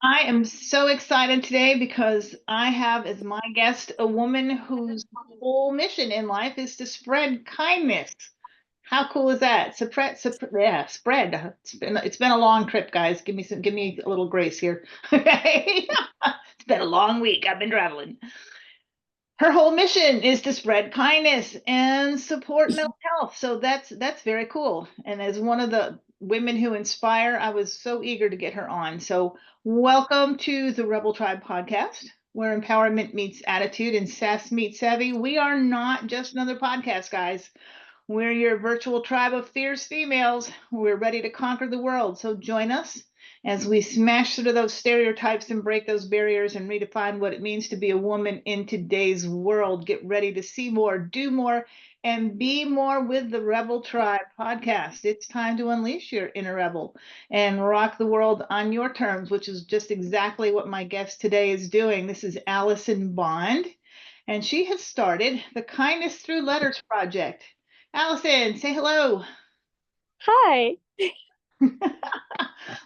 I am so excited today because I have as my guest a woman whose whole mission in life is to spread kindness. How cool is that? Spread. It's been a long trip, guys. Give me a little grace here. Okay. It's been a long week. I've been traveling. Her whole mission is to spread kindness and support mental health. So that's very cool. And as one of the women who inspire, I was so eager to get her on. So welcome to the Rebel Tribe podcast, where empowerment meets attitude and sass meets savvy. We are not just another podcast, guys. We're your virtual tribe of fierce females. We're ready to conquer the world. So join us as we smash through those stereotypes and break those barriers and redefine what it means to be a woman in today's world. Get ready to see more, do more, and be more with the Rebel Tribe podcast. It's time to unleash your inner rebel and rock the world on your terms, which is just exactly what my guest today is doing. This is Allison Bond, and she has started the Kindness Through Letters project. Allison, say hello. Hi.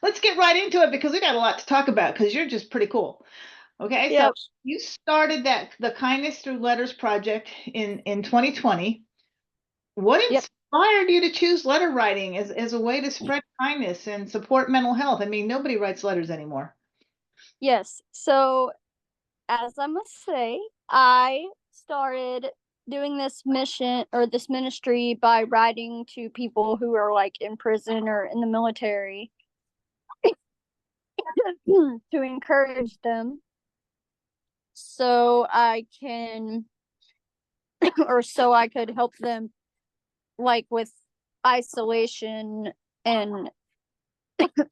Let's get right into it because we got a lot to talk about because you're just pretty cool. Okay, so Yep. you started the Kindness Through Letters project in 2020. What Yep. inspired you to choose letter writing as a way to spread kindness and support mental health? I mean, nobody writes letters anymore. Yes. So, as I must say, I started doing this mission or this ministry by writing to people who are like in prison or in the military to encourage them so I can or so I could help them like with isolation and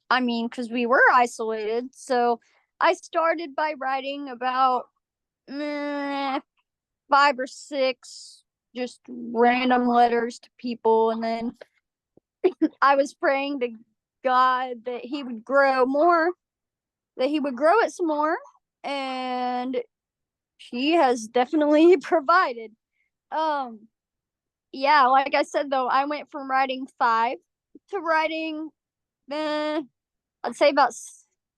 I mean cuz we were isolated. So I started by writing about eh, 5 or 6 just random letters to people, and then I was praying to God that he would grow more, that he would grow it some more, and he has definitely provided. Um yeah, like I said though, I went from writing 5 to writing I'd say about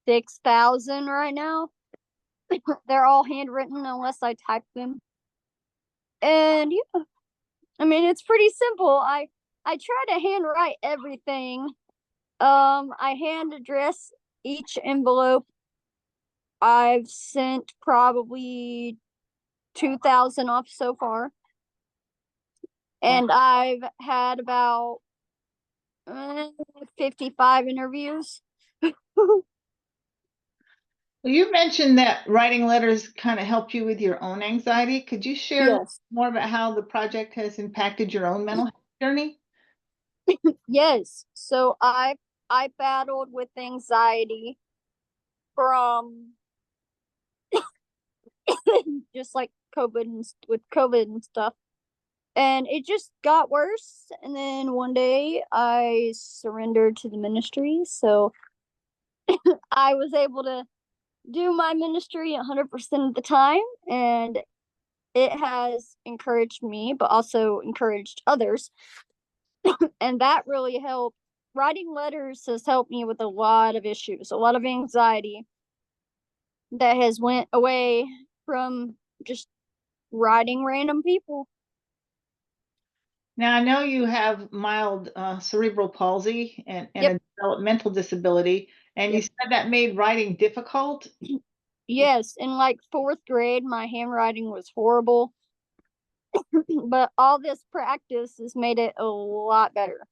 6,000 right now. They're all handwritten unless I type them. And yeah, I mean, it's pretty simple. I try to handwrite everything. I hand address each envelope. I've sent probably 2,000 off so far, and I've had about 55 interviews. Well, you mentioned that writing letters kind of helped you with your own anxiety. Could you share Yes. more about how the project has impacted your own mental health journey? Yes. So I battled with anxiety from just like COVID and with COVID and stuff. And it just got worse. And then one day I surrendered to the ministry. So I was able to do my ministry 100% of the time. And it has encouraged me, but also encouraged others. And that really helped. Writing letters has helped me with a lot of issues, a lot of anxiety that has went away from just writing random people. Now, I know you have mild cerebral palsy and Yep. a developmental disability, and you Yep. said that made writing difficult. Yes, in like 4th grade, my handwriting was horrible, but all this practice has made it a lot better.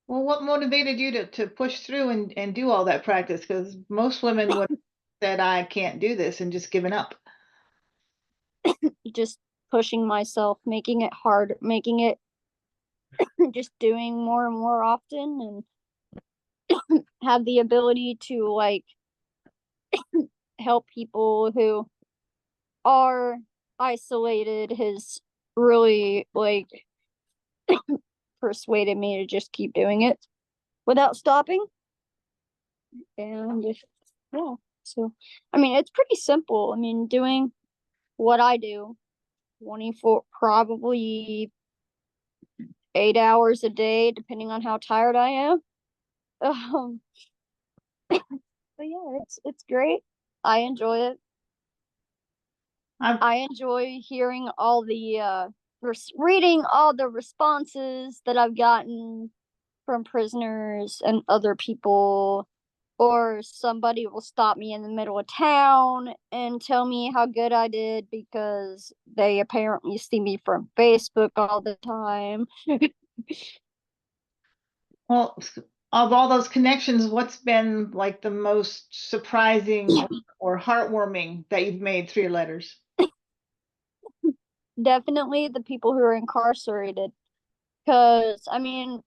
Well, what motivated you to push through and do all that practice? Because most women would have said, I can't do this and just given up. Just pushing myself, making it hard, making it just doing more and more often, and have the ability to like help people who are isolated has really like persuaded me to just keep doing it without stopping. And yeah, so I mean, it's pretty simple. I mean, doing what I do 24, probably 8 hours a day, depending on how tired I am. Um, But yeah, it's great. I enjoy it. I enjoy hearing all the reading all the responses that I've gotten from prisoners and other people, or somebody will stop me in the middle of town and tell me how good I did because they apparently see me from Facebook all the time. Well, of all those connections, what's been like the most surprising or heartwarming that you've made through your letters? Definitely the people who are incarcerated. Because, I mean,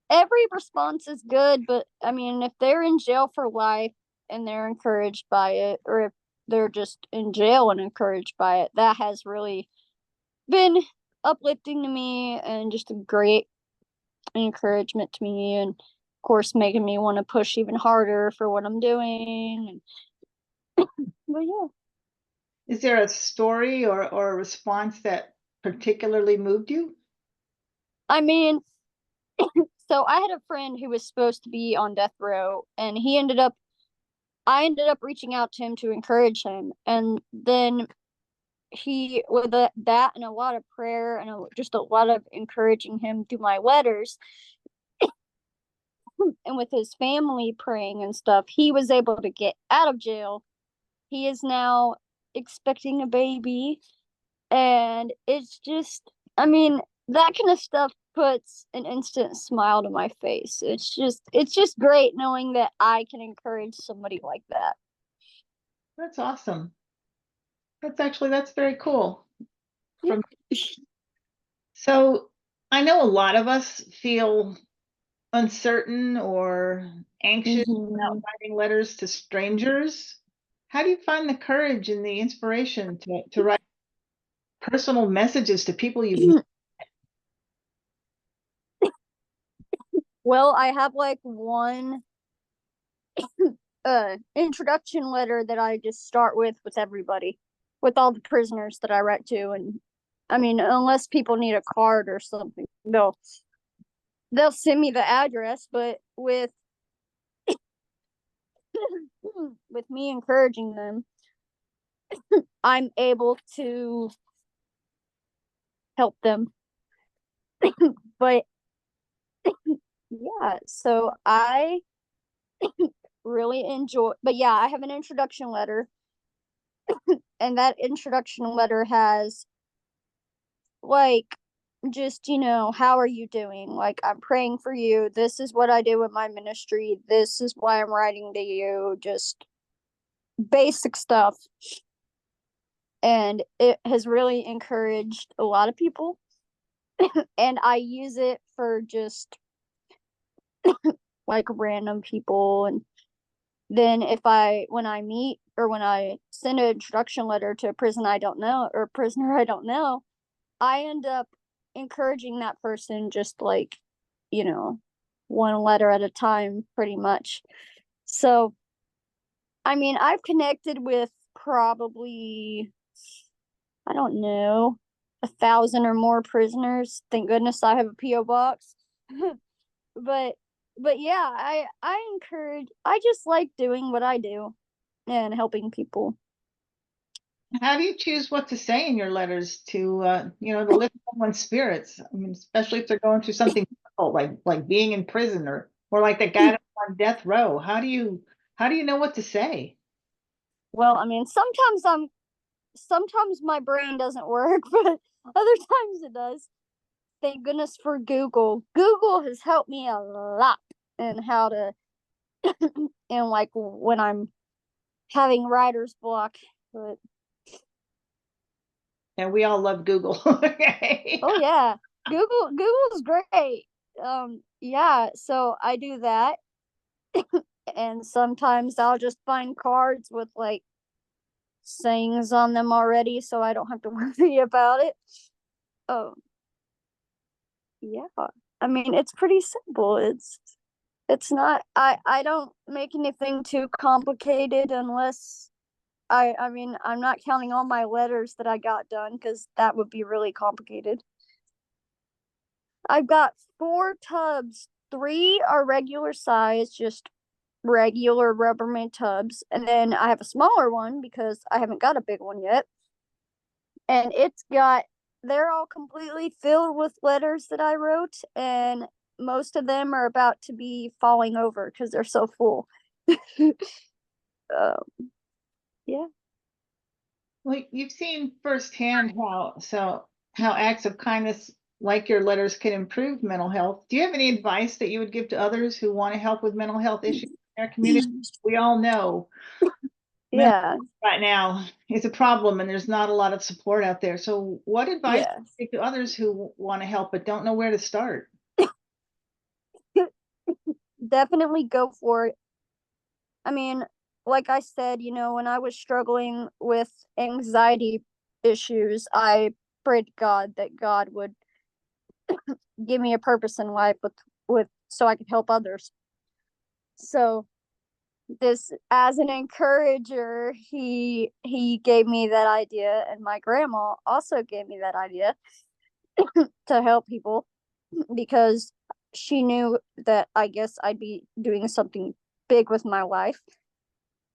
every response is good, but I mean, if they're in jail for life and they're encouraged by it, or if they're just in jail and encouraged by it, that has really been uplifting to me and just a great encouragement to me. And of course, making me want to push even harder for what I'm doing. But yeah. Is there a story or a response that particularly moved you? I mean, so I had a friend who was supposed to be on death row, and I ended up reaching out to him to encourage him. And then he, with that and a lot of prayer and just a lot of encouraging him through my letters, and with his family praying and stuff, he was able to get out of jail. He is now expecting a baby. And it's just, I mean, that kind of stuff puts an instant smile to my face. It's just great knowing that I can encourage somebody like that. That's awesome. That's very cool. From So I know a lot of us feel uncertain or anxious about Mhm. writing letters to strangers. How do you find the courage and the inspiration to write personal messages to people you've met? Well, I have like one introduction letter that I just start with everybody, with all the prisoners that I write to. And I mean, unless people need a card or something, they'll send me the address. But with me encouraging them, I'm able to help them. But yeah, so I really enjoy. But yeah, I have an introduction letter, and that introduction letter has like, just, how are you doing? Like, I'm praying for you. This is what I do with my ministry. This is why I'm writing to you. Just basic stuff. And it has really encouraged a lot of people. And I use it for just like random people. And then when I meet, or when I send an introduction letter to a prisoner I don't know, or a prisoner I don't know, I end up encouraging that person, just like, you know, one letter at a time, pretty much. So, I mean, I've connected with probably, I don't know, 1,000 or more prisoners. Thank goodness I have a PO box. but but yeah, I just like doing what I do and helping people. How do you choose what to say in your letters to lift someone's spirits? I mean, especially if they're going through something difficult, like being in prison or like the guy that's on death row. How do you know what to say? Well, I mean, sometimes my brain doesn't work, but other times it does. Thank goodness for Google. Google has helped me a lot in how to, and like when I'm having writer's block. But And we all love Google. Okay. oh yeah, Google's great. Yeah, so I do that, and sometimes I'll just find cards with like sayings on them already, so I don't have to worry about it. Oh yeah, I mean, it's pretty simple. It's not, I don't make anything too complicated, unless I mean, I'm not counting all my letters that I got done, because that would be really complicated. I've got 4 tubs. 3 are regular size, just regular Rubbermaid tubs, and then I have a smaller one because I haven't got a big one yet. And they're all completely filled with letters that I wrote, and most of them are about to be falling over because they're so full. um, yeah. Well, you've seen firsthand how acts of kindness like your letters can improve mental health. Do you have any advice that you would give to others who want to help with mental health issues in their community? We all know mental Yeah. health right now is a problem and there's not a lot of support out there. So what advice Yeah. would you give to others who want to help but don't know where to start? Definitely go for it. I mean, like I said, when I was struggling with anxiety issues, I prayed to God that God would give me a purpose in life with so I could help others. So this, as an encourager, he gave me that idea, and my grandma also gave me that idea to help people because she knew that I guess I'd be doing something big with my life.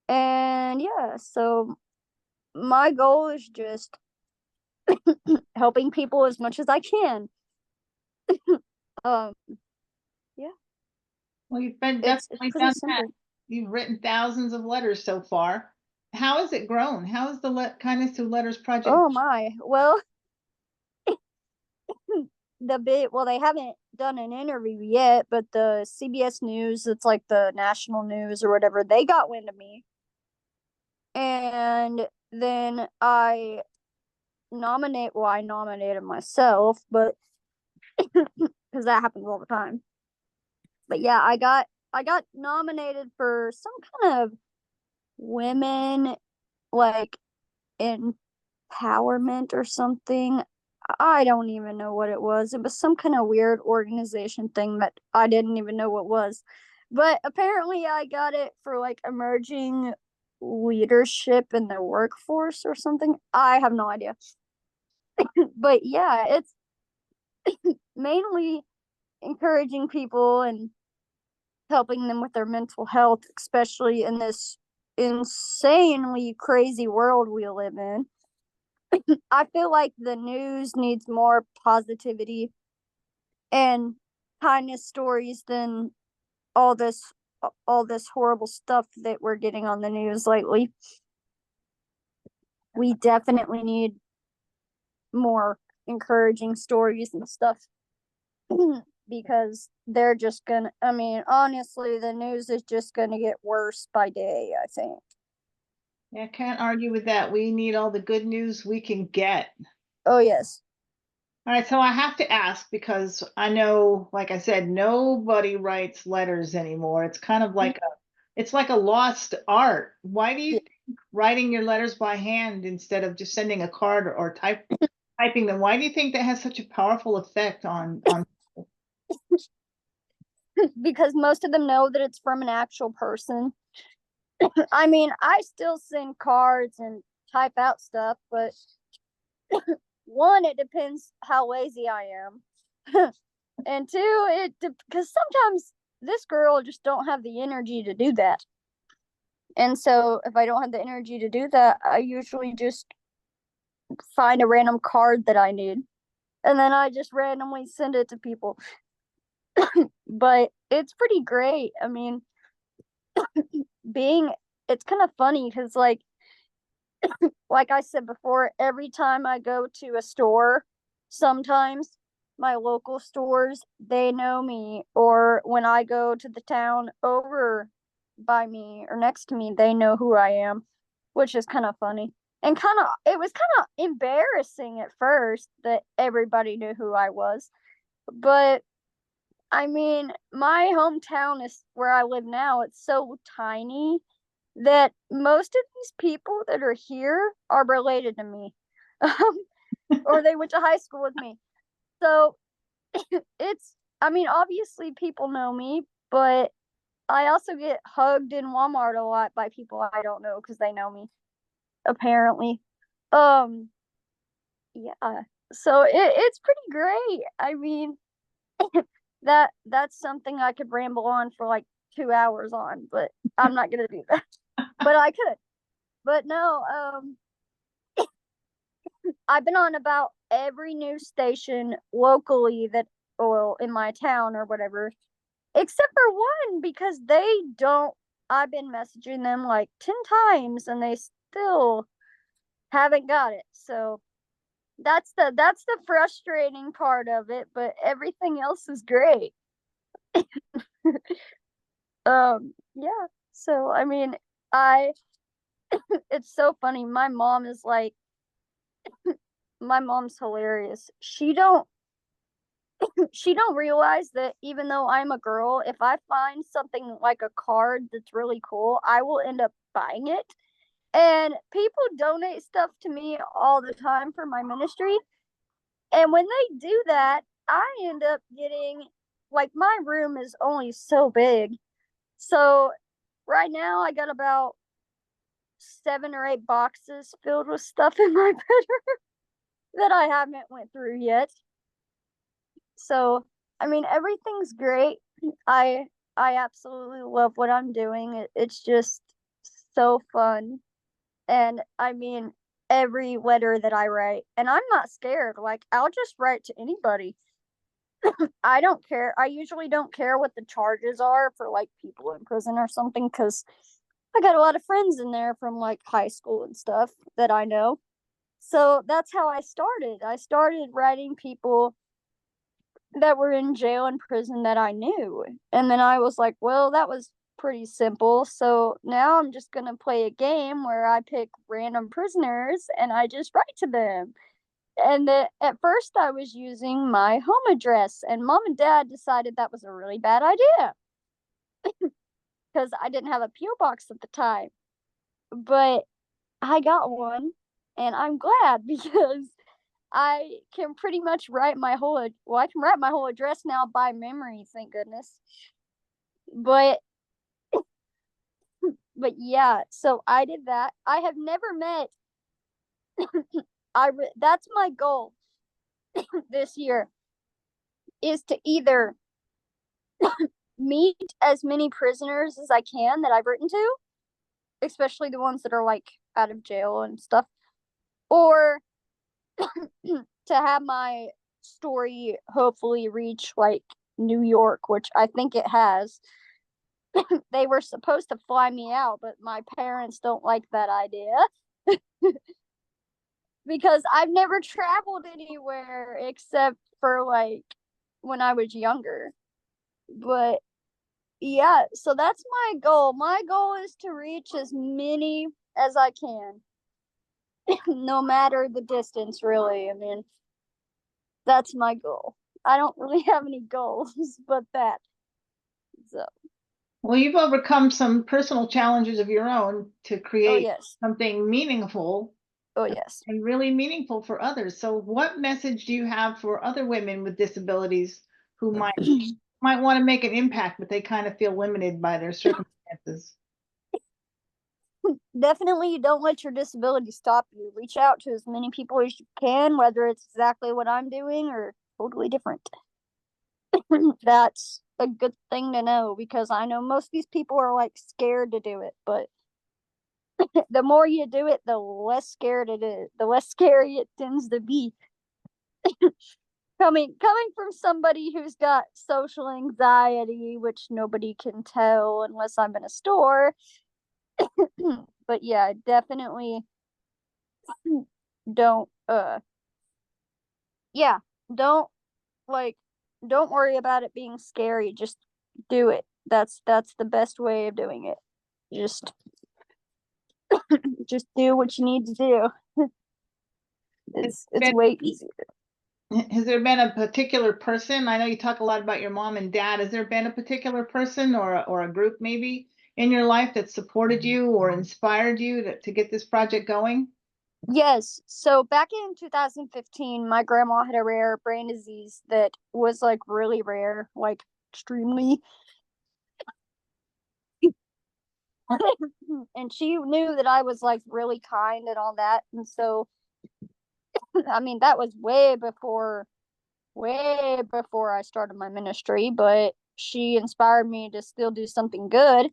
And yeah, so my goal is just helping people as much as I can. Um, yeah, Well, you've been it's definitely pretty done that. simple. You've written thousands of letters so far. How has it grown? How has the Kindness Through Letters project? Oh my. Well, they haven't done an interview yet, but the CBS News, it's like the national news or whatever, they got wind of me. And then I nominated myself, but because that happens all the time. But yeah, I got nominated for some kind of women like empowerment or something. I don't even know what it was. It was some kind of weird organization thing that I didn't even know what was. But apparently I got it for like emerging leadership in the workforce or something. I have no idea. But yeah, it's mainly encouraging people and helping them with their mental health, especially in this insanely crazy world we live in. I feel like the news needs more positivity and kindness stories than all this all this horrible stuff that we're getting on the news lately. We definitely need more encouraging stories and stuff because they're just gonna, I mean, honestly, the news is just gonna get worse by day, I think. Yeah, I can't argue with that. We need all the good news we can get. Oh yes. All right, so I have to ask because I know, like I said, nobody writes letters anymore. It's kind of like it's like a lost art. Why do you Yeah. think writing your letters by hand instead of just sending a card or typing them? Why do you think that has such a powerful effect on Because most of them know that it's from an actual person. I mean, I still send cards and type out stuff, but one, it depends how lazy I am. And two, because sometimes this girl just don't have the energy to do that. And so if I don't have the energy to do that, I usually just find a random card that I need. And then I just randomly send it to people. But it's pretty great. I mean, being it's kind of funny because like I said before, every time I go to a store, sometimes my local stores, they know me. Or when I go to the town over by me or next to me, they know who I am, which is kind of funny. And it was kind of embarrassing at first that everybody knew who I was. But I mean, my hometown is where I live now. It's so tiny that most of these people that are here are related to me. Or they went to high school with me. So I mean, obviously people know me, but I also get hugged in Walmart a lot by people I don't know because they know me, apparently. Um, yeah. So it's pretty great. I mean, that's something I could ramble on for like 2 hours on, but I'm not gonna do that. But I could. But no, I've been on about every news station locally that, well, in my town or whatever, except for one, because they don't. I've been messaging them like 10 times and they still haven't got it. So that's the frustrating part of it, but everything else is great. Yeah. So I mean, I it's so funny. My mom's hilarious. She don't realize that even though I'm a girl, if I find something like a card that's really cool, I will end up buying it. And people donate stuff to me all the time for my ministry. And when they do that, I end up getting, like, my room is only so big. So right now I got about 7 or 8 boxes filled with stuff in my bedroom that I haven't went through yet. So, I mean, everything's great. I I absolutely love what I'm doing. It's just so fun. And I mean, every letter that I write, and I'm not scared. Like, I'll just write to anybody. I don't care. I usually don't care what the charges are for like people in prison or something, because I got a lot of friends in there from like high school and stuff that I know. So that's how I started. I started writing people that were in jail and prison that I knew. And then I was like, well, that was pretty simple. So now I'm just going to play a game where I pick random prisoners and I just write to them. And at first I was using my home address, and mom and dad decided that was a really bad idea because I didn't have a P.O. box at the time. But I got one, and I'm glad because I can pretty much write my whole I can write my whole address now by memory, thank goodness. But yeah, so I did that. I have never met that's my goal this year, is to either meet as many prisoners as I can that I've written to, especially the ones that are like out of jail and stuff, or to have my story hopefully reach like New York, which I think it has. They were supposed to fly me out, but my parents don't like that idea because I've never traveled anywhere except for like when I was younger. But yeah, so that's my goal. My goal is to reach as many as I can, no matter the distance, really. I mean, that's my goal. I don't really have any goals but that. So, Well, you've overcome some personal challenges of your own to oh create yes. something meaningful Oh yes. and really meaningful for others. So what message do you have for other women with disabilities who might want to make an impact, but they kind of feel limited by their circumstances? Definitely don't let your disability stop you. Reach out to as many people as you can, whether it's exactly what I'm doing or totally different. That's a good thing to know, because I know most of these people are like scared to do it, but the more you do it, the less scared it is, the less scary it tends to be. Coming from somebody who's got social anxiety, which nobody can tell unless I'm in a store. But yeah, definitely don't yeah, don't like don't worry about it being scary. Just do it. That's the best way of doing it. Just just do what you need to do. It's way easier. Has there been a particular person? I know you talk a lot about your mom and dad. Has there been a particular person or a group maybe in your life that supported you or inspired you to get this project going? Yes. So back in 2015, my grandma had a rare brain disease that was like really rare, like extremely. And she knew that I was like really kind and all that. And so, I mean, that was way before I started my ministry. But she inspired me to still do something good.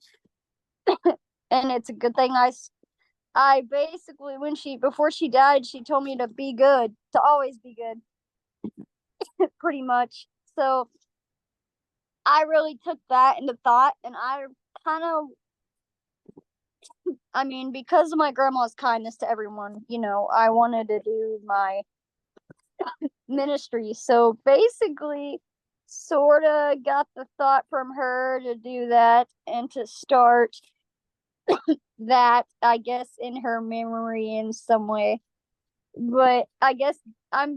And it's a good thing I basically, before she died, she told me to be good, to always be good, pretty much. So I really took that into thought, and I kind of, I mean, because of my grandma's kindness to everyone, I wanted to do my ministry. So basically, sort of got the thought from her to do that and to start that, I guess, in her memory in some way. But I guess I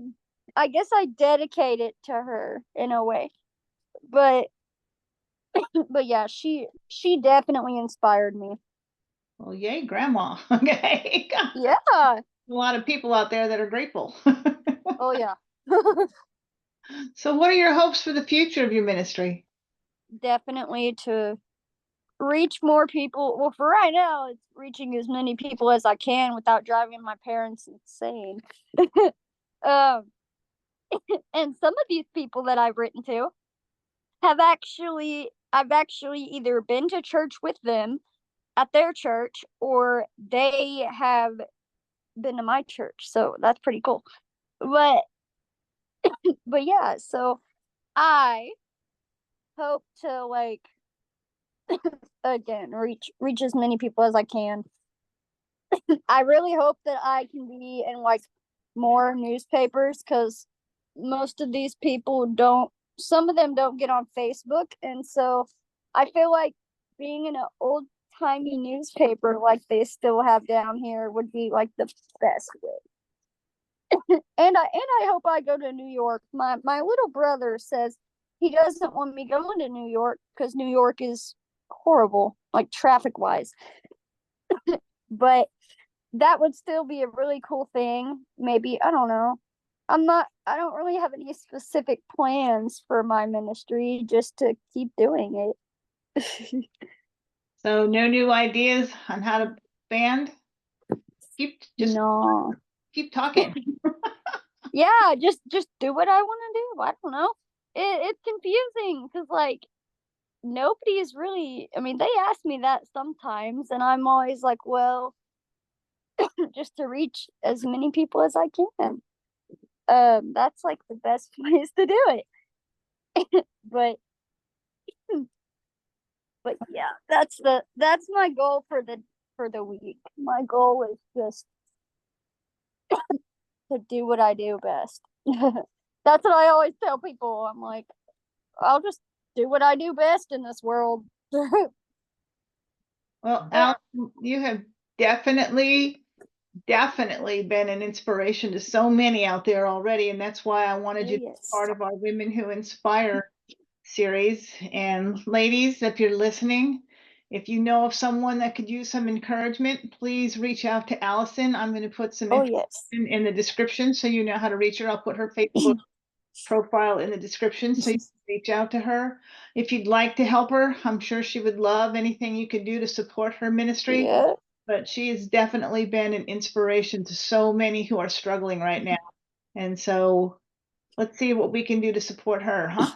dedicate it to her in a way. But but yeah, she definitely inspired me. Well, yay, grandma. Okay. Yeah. A lot of people out there that are grateful. Oh yeah. So what are your hopes for the future of your ministry? Definitely to reach more people. Well, for right now, it's reaching as many people as I can without driving my parents insane. um, and some of these people that I've written to I've actually either been to church with them at their church, or they have been to my church. So that's pretty cool. But yeah, so I hope to, like, again, reach as many people as I can. I really hope that I can be in, like, more newspapers, because most of these people don't, some of them don't get on Facebook. And so I feel like being in an old timey newspaper like they still have down here would be, like, the best way. And I hope I go to New York. My little brother says he doesn't want me going to New York because New York is horrible, like, traffic wise. But that would still be a really cool thing. Maybe, I don't know. I don't really have any specific plans for my ministry, just to keep doing it. So no new ideas on how to band? No. Keep talking. Yeah, just do what I want to do. I don't know. It's confusing because, like, nobody is really, I mean, they ask me that sometimes, and I'm always like, well, just to reach as many people as I can. That's, like, the best place to do it. But yeah, that's my goal for the week. My goal is just to do what I do best. That's what I always tell people. I'm like, I'll just do what I do best in this world. Well, Allison, you have definitely been an inspiration to so many out there already, and that's why I wanted you to be part of our Women Who Inspire series. And ladies, if you're listening, if you know of someone that could use some encouragement, please reach out to Allison. I'm going to put some information in the description so you know how to reach her. I'll put her Facebook profile in the description so you can reach out to her. If you'd like to help her, I'm sure she would love anything you could do to support her ministry. Yeah. But she has definitely been an inspiration to so many who are struggling right now. And so let's see what we can do to support her, huh?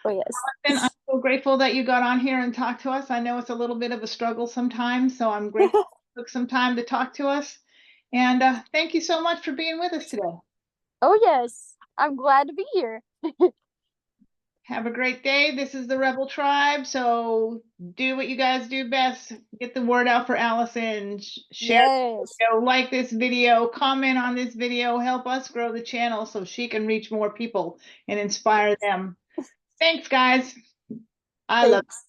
Oh, yes. Allison, I'm so grateful that you got on here and talked to us. I know it's a little bit of a struggle sometimes, so I'm grateful you took some time to talk to us. And thank you so much for being with us today. Oh, yes. I'm glad to be here. Have a great day. This is the Rebel Tribe. So do what you guys do best. Get the word out for Allison. Share this video, like this video, comment on this video, help us grow the channel so she can reach more people and inspire them. Thanks, guys. I love you.